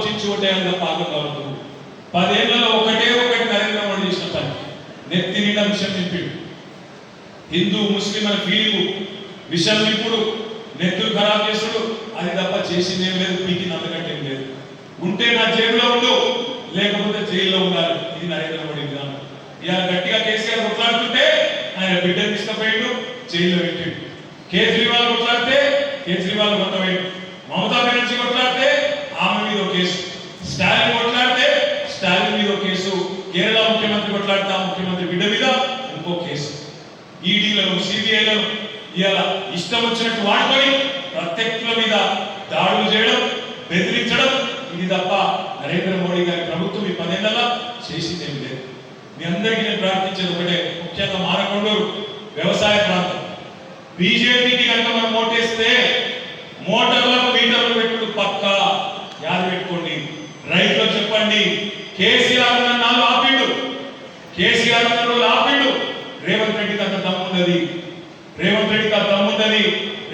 ఆలోచించి ఓటేయాలని పాదం కావద్దు. 10 ఏళ్లలో ఒకటి నరేంద్ర మోడీ చేసిన పని నెత్తి నిండా విషయం నింపిడు. హిందూ ముస్లిం అని ఫీలింగు విషయం నింపుడు, నెత్తులు ఖరాబ్ చేసుడు, అది తప్ప చేసింది ఏం లేదు, పీకింది అంతకంటే ఏం లేదు. ఉంటే నా జైల్లో ఉండు, లేకపోతే జైల్లో ఉండాలి. ఇది నరేంద్ర మోడీ విధానం. ఇవాళ గట్టిగా కేసీఆర్ కొట్లాడుతుంటే ఆయన బిడ్డను తీసుకుపోయిండు, జైల్లో పెట్టిండు. కేజ్రీవాల్ కొట్లాడితే కేజ్రీవాల్ కొట్టవేయండు. మమతా బెనర్జీ కొట్లాడితే ఆమె మీద ఒక కేసు, స్టాలిన్ కొట్లాడితే స్టాలిన్ మీద ఒక కేసు, కేరళ ముఖ్యమంత్రి కొట్లాడితే ఆ ముఖ్యమంత్రి బిడ్డ మీద ఇంకో కేసు. ఈడీలను సిబిఐలను ఇవాళ ఇష్టం వచ్చినట్టు వాడుకొని ప్రత్యర్థుల మీద దాడులు చేయడం, బెదిరించడం, ఇది తప్ప నరేంద్ర మోడీ గారి ప్రభుత్వం ఈ 10 ఏళ్లలో చేసింది ఏమి లేదు. మీ అందరికీ నేను ప్రార్థించేది ఒకటే, ముఖ్యంగా మానకొండూరు వ్యవసాయ ప్రాంతం, బీజేపీకి కనుక మనం ఓటేస్తే మోటార్లకు మీటర్లు పెట్టుడు పక్కా యాద పెట్టుకోండి. రైతులకు చెప్పండి, కేసీఆర్ నాలుగు ఆపిండు, కేసీఆర్ రోజులు ఆపిండు. రేవంత్ రెడ్డికి అంత దమ్మున్నది, రేవంత్ రెడ్డికి అంత దమ్మున్నది.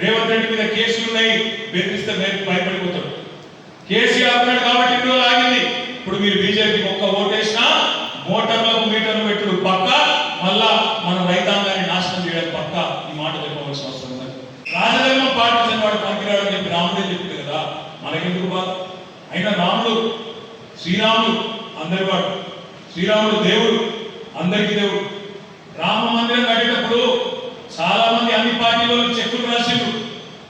రేవంత్ రెడ్డి మీద కేసులు ఉన్నాయి, బెదిరిస్తే భయపడిపోతాడు. కేసీఆర్ ఉన్నాడు కాబట్టి ఇన్ని రోజులు ఆగింది. ఇప్పుడు మీరు బీజేపీకి ఒక్క ఓటేసినా మోటార్లకు మీటర్లు పెట్టుడు పక్క, మళ్ళా మన రైతాంగాన్ని నాశనం చేయడం పక్క. ఈ మాట చెప్పవలసిన అవసరం ఉంది. రాజధర్మం పాటించిన వాడు పనికిరాడని చెప్పి రాముడే చెప్పింది కదా, మనకెందుకు బాధ? అయినా రాముడు శ్రీరాముడు అందరి వాడు, శ్రీరాముడు దేవుడు, అందరికీ దేవుడు. రామ మందిరం కట్టేటప్పుడు చాలా మంది అన్ని పార్టీలో చెక్కులు రాసిండ్రు,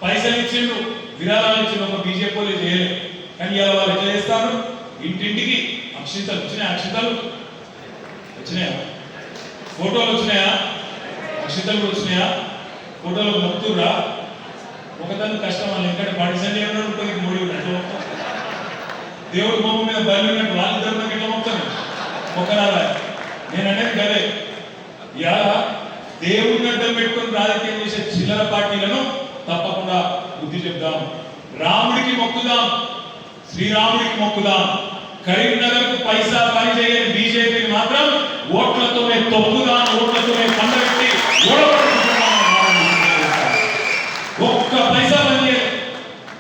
పైసలు ఇచ్చిండ్రు, విరాళాలు ఇచ్చిండ్రు. ఒక బీజేపీ వాళ్ళు చేయలేదు. కానీ ఇలా వాళ్ళు ఎట్లా చేస్తారు? ఇంటింటికి అక్షింతలు వచ్చినాయా? అక్షింతలు వచ్చినాయా? ఫోటోలు వచ్చినాయా? అక్షింతలు కూడా వచ్చినాయా? ఫోటోలు మొక్కుతుర్రా? ఒకదాన్ని కష్టం వాళ్ళు ఎందుకంటే పాటిసండి ఏమన్నాడు, కొన్ని మూడు ఉన్నట్టు దేవుడి బొమ్మ మీద బయలు ఉన్నట్టు వాళ్ళు ధర్మం ఎట్లా మొక్కుతారు? మొక్కరాలా? నేను అనేది కదే. ఇలా దేవుడిని అడ్డం పెట్టుకుని రాజకీయం చేసే చిల్లర పార్టీలను తప్పకుండా బుద్ధి చెప్దాం. రాముడికి మొక్కుదాం, శ్రీరాముడికి మొక్కుదాం. కరీంనగర్ కు పైసా పని చేయని బీజేపీని మాత్రం ఓట్లతోనే తొక్కుదాం.